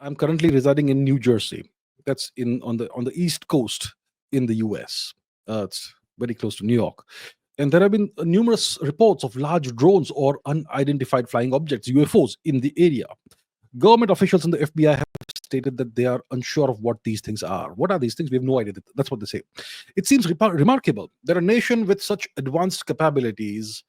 I'm currently residing in New Jersey. That's in on the East Coast in the US. It's very close to New York. And there have been numerous reports of large drones or unidentified flying objects, UFOs, in the area. Government officials and the FBI have stated that they are unsure of what these things are. What are these things? We have no idea. That's what they say. It seems remarkable that a nation with such advanced capabilities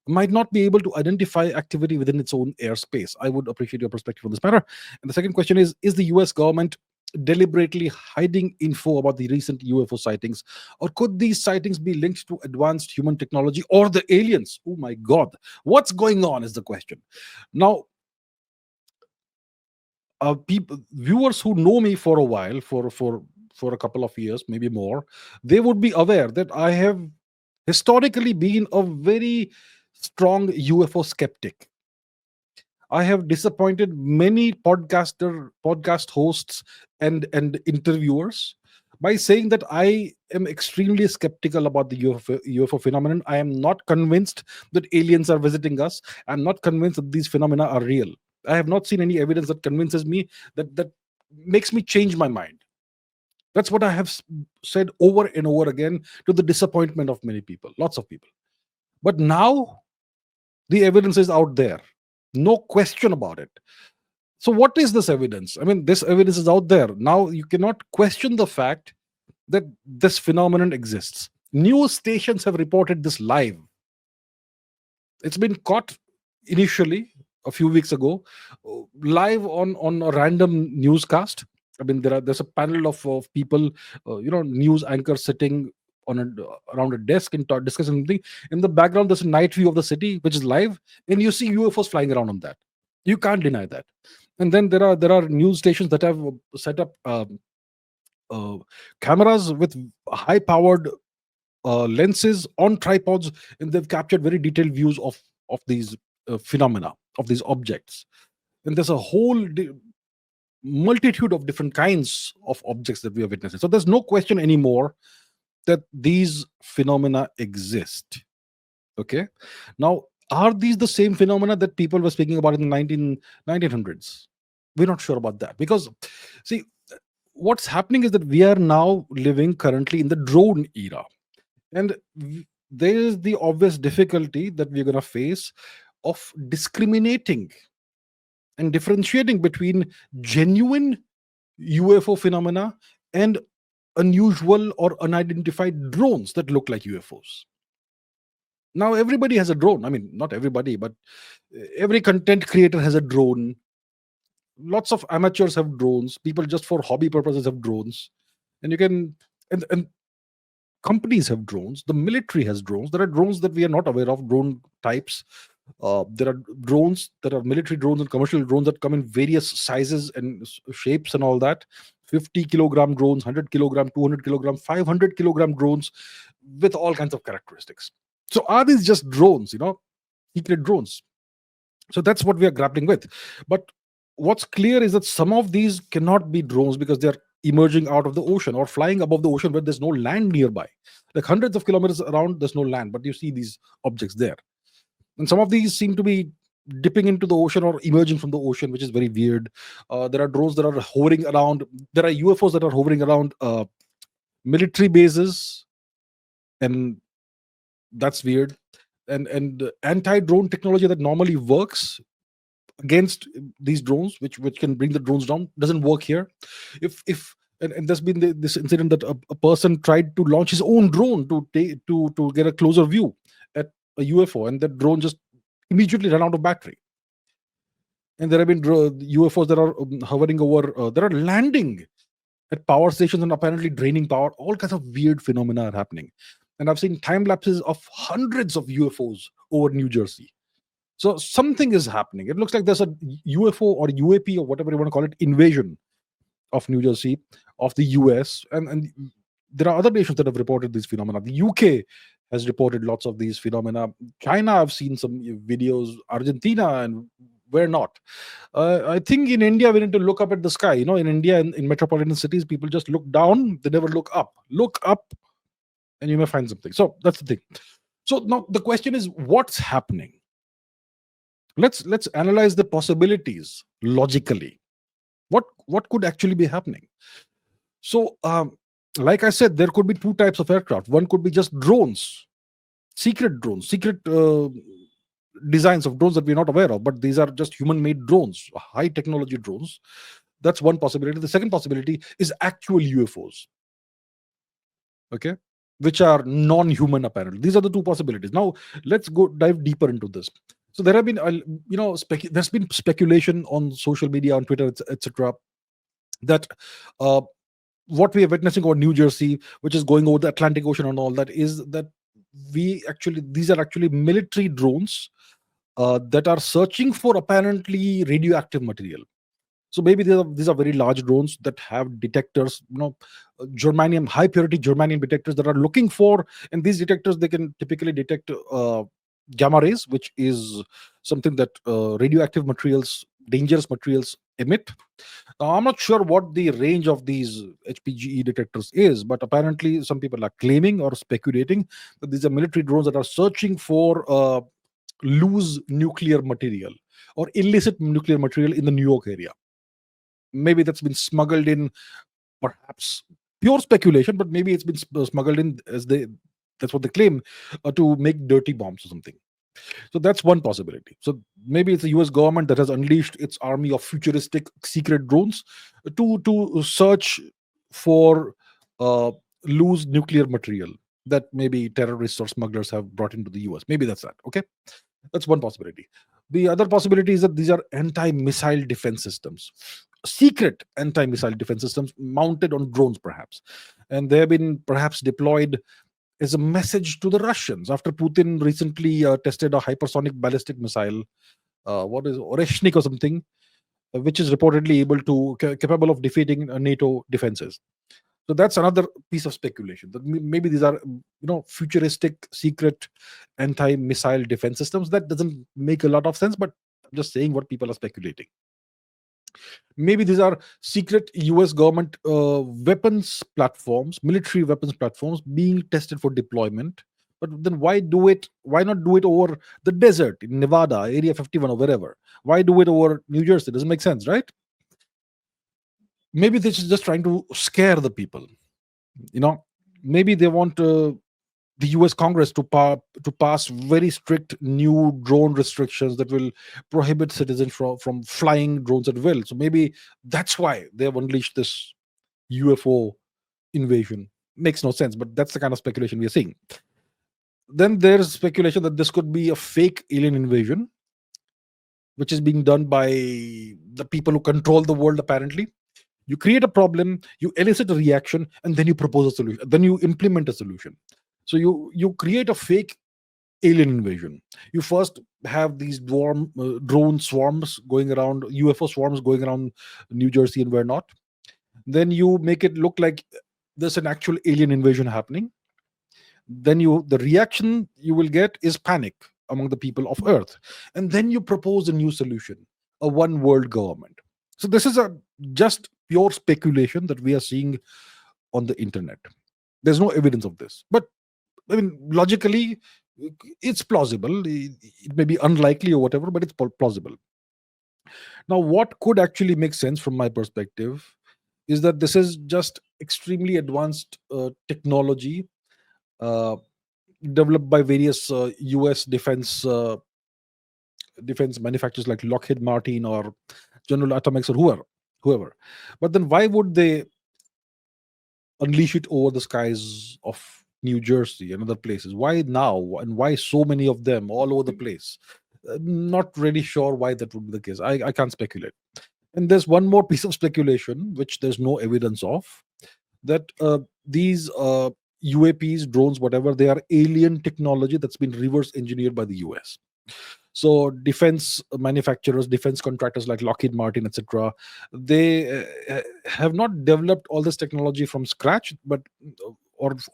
might not be able to identify activity within its own airspace. I would appreciate your perspective on this matter. And the second question is the US government deliberately hiding info about the recent UFO sightings? Or could these sightings be linked to advanced human technology or the aliens? Oh my God. What's going on is the question. Now, people, viewers who know me for a while, for a couple of years, maybe more, they would be aware that I have historically been a very strong UFO skeptic. I have disappointed many podcast hosts and interviewers by saying that I am extremely skeptical about the UFO phenomenon. I am not convinced that aliens are visiting us. I'm not convinced that these phenomena are real. I have not seen any evidence that convinces me that makes me change my mind. That's what I have said over and over again, to the disappointment of many people, lots of people. But now the evidence is out there. No question about it. So, what is this evidence? I mean, this evidence is out there. Now, you cannot question the fact that this phenomenon exists. News stations have reported this live. It's been caught initially a few weeks ago, live on a random newscast. I mean, there's a panel of people, news anchors sitting on around a desk and discussing something. In the background, there's a night view of the city, which is live, and you see UFOs flying around on that. You can't deny that. And then there are news stations that have set up uh, cameras with high powered lenses on tripods, and they've captured very detailed views of these phenomena, of these objects. And there's a whole multitude of different kinds of objects that we are witnessing. So there's no question anymore that these phenomena exist. Okay. Now, are these the same phenomena that people were speaking about in the 1900s? We're not sure about that, because, see, what's happening is that we are now living currently in the drone era. And there is the obvious difficulty that we're going to face of discriminating and differentiating between genuine UFO phenomena and unusual or unidentified drones that look like UFOs. Now, everybody has a drone. I mean, not everybody, but every content creator has a drone. Lots of amateurs have drones. People just for hobby purposes have drones. And you can, and companies have drones. The military has drones. There are drones that we are not aware of, drone types. There are drones that are military drones and commercial drones that come in various sizes and shapes and all that. 50-kilogram drones, 100-kilogram, 200-kilogram, 500-kilogram drones with all kinds of characteristics. So are these just drones, secret drones? So that's what we are grappling with. But what's clear is that some of these cannot be drones because they're emerging out of the ocean or flying above the ocean where there's no land nearby. Like hundreds of kilometers around, there's no land, but you see these objects there. And some of these seem to be dipping into the ocean or emerging from the ocean, which is very weird. There are drones that are hovering around. There are UFOs that are hovering around military bases, and that's weird. And anti-drone technology that normally works against these drones, which can bring the drones down, doesn't work here. And there's been this incident that a person tried to launch his own drone to get a closer view at a UFO, and that drone just immediately ran out of battery. And there have been UFOs that are hovering over, that are landing at power stations and apparently draining power. All kinds of weird phenomena are happening. And I've seen time lapses of hundreds of UFOs over New Jersey. So something is happening. It looks like there's a UFO or UAP or whatever you want to call it, invasion of New Jersey, of the US. And there are other nations that have reported these phenomena. The UK has reported lots of these phenomena. China, I've seen some videos. Argentina, and where not. I think in India, we need to look up at the sky. In India, in metropolitan cities, people just look down. They never look up. Look up, and you may find something. So that's the thing. So now the question is, what's happening? Let's analyze the possibilities logically. What could actually be happening? So, like I said, there could be two types of aircraft. One could be just drones, secret drones, secret designs of drones that we're not aware of, but these are just human-made drones, high technology drones. That's one possibility. The second possibility is actual UFOs, okay, which are non-human apparently. These are the two possibilities. Now, let's go dive deeper into this. So there have been, there's been speculation on social media, on Twitter, etc., that uh, what we are witnessing over New Jersey, which is going over the Atlantic Ocean and all that, is that these are actually military drones that are searching for apparently radioactive material. So maybe these are very large drones that have detectors, germanium, high purity germanium detectors that are looking for. And these detectors, they can typically detect gamma rays, which is something that radioactive materials, dangerous materials emit. Now, I'm not sure what the range of these HPGE detectors is, but apparently some people are claiming or speculating that these are military drones that are searching for loose nuclear material or illicit nuclear material in the New York area. Maybe that's been smuggled in, perhaps pure speculation, but maybe it's been smuggled in as that's what they claim, to make dirty bombs or something. So that's one possibility. So maybe it's the US government that has unleashed its army of futuristic secret drones to search for uh, loose nuclear material that maybe terrorists or smugglers have brought into the US. Maybe that's that. Okay. That's one possibility. The other possibility is that these are anti-missile defense systems, secret anti-missile defense systems mounted on drones, perhaps, and they have been perhaps deployed as a message to the Russians after Putin recently tested a hypersonic ballistic missile, what is Oreshnik or something, which is reportedly capable of defeating NATO defenses. So that's another piece of speculation that maybe these are, futuristic, secret anti-missile defense systems. That doesn't make a lot of sense, but I'm just saying what people are speculating. Maybe these are secret US government weapons platforms, military weapons platforms being tested for deployment. But then why not do it over the desert in Nevada, Area 51, or wherever? Why do it over New Jersey? Doesn't make sense, right? Maybe this is just trying to scare the people. You know, maybe they want the US Congress to pass very strict new drone restrictions that will prohibit citizens from flying drones at will. So maybe that's why they have unleashed this UFO invasion. Makes no sense, but that's the kind of speculation we are seeing. Then there's speculation that this could be a fake alien invasion, which is being done by the people who control the world, apparently. You create a problem, you elicit a reaction, and then you propose a solution, then you implement a solution. So you create a fake alien invasion. You first have these drone swarms going around, UFO swarms going around New Jersey and where not. Then you make it look like there's an actual alien invasion happening. Then the reaction you will get is panic among the people of Earth, and then you propose a new solution, a one world government. So this is a just pure speculation that we are seeing on the internet. There's no evidence of this, but I mean, logically, it's plausible. It may be unlikely or whatever, but it's plausible. Now, what could actually make sense from my perspective is that this is just extremely advanced technology uh, developed by various US defense manufacturers like Lockheed Martin or General Atomics or whoever. But then why would they unleash it over the skies of New Jersey and other places? Why now? And why so many of them all over the place? Not really sure why that would be the case. I can't speculate. And there's one more piece of speculation, which there's no evidence of, that these UAPs, drones, whatever, they are alien technology that's been reverse engineered by the US. So defense manufacturers, defense contractors like Lockheed Martin, etc., they have not developed all this technology from scratch, but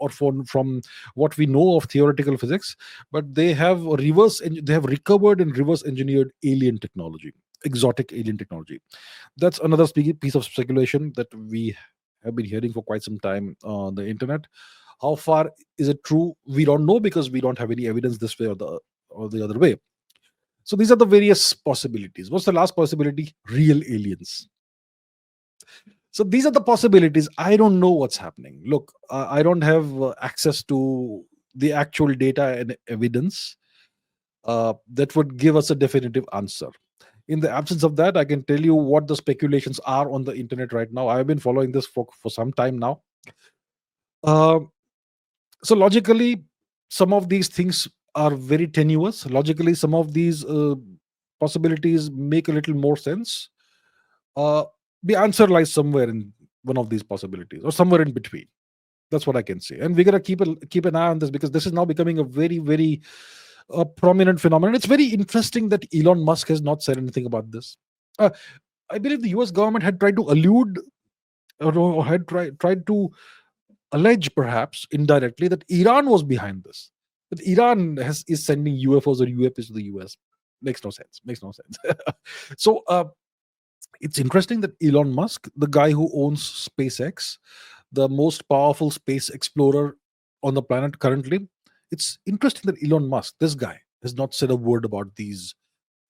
from what we know of theoretical physics, but they have recovered and reverse engineered alien technology, exotic alien technology. That's another piece of speculation that we have been hearing for quite some time on the internet. How far is it true? We don't know because we don't have any evidence this way or the other way. So these are the various possibilities. What's the last possibility? Real aliens. So these are the possibilities. I don't know what's happening. Look, I don't have access to the actual data and evidence that would give us a definitive answer. In the absence of that, I can tell you what the speculations are on the internet right now. I've been following this for some time now. Uh, so logically, some of these things are very tenuous. Logically, some of these possibilities make a little more sense. Uh, the answer lies somewhere in one of these possibilities, or somewhere in between. That's what I can say. And we're gonna keep an eye on this, because this is now becoming a very prominent phenomenon. It's very interesting that Elon Musk has not said anything about this. Uh, I believe the U.S. government had tried to allude, or had tried to allege, perhaps indirectly, that Iran was behind this. That Iran is sending UFOs or UAPs to the US. Makes no sense. Makes no sense. So it's interesting that Elon Musk, the guy who owns SpaceX, the most powerful space explorer on the planet currently, it's interesting that Elon Musk, this guy, has not said a word about these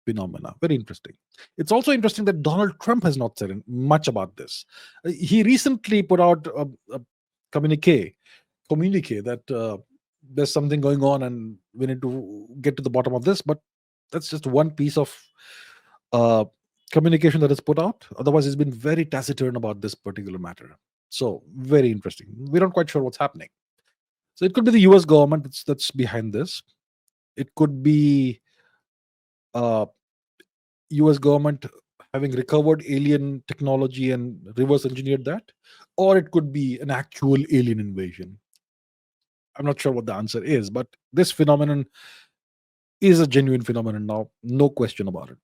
phenomena. Very interesting. It's also interesting that Donald Trump has not said much about this. He recently put out a communique communique that there's something going on and we need to get to the bottom of this. But that's just one piece of uh, communication that is put out. Otherwise, he's been very taciturn about this particular matter. So very interesting. We're not quite sure what's happening. So it could be the US government that's behind this. It could be uh, US government having recovered alien technology and reverse engineered that, or it could be an actual alien invasion. I'm not sure what the answer is, but this phenomenon is a genuine phenomenon now, no question about it.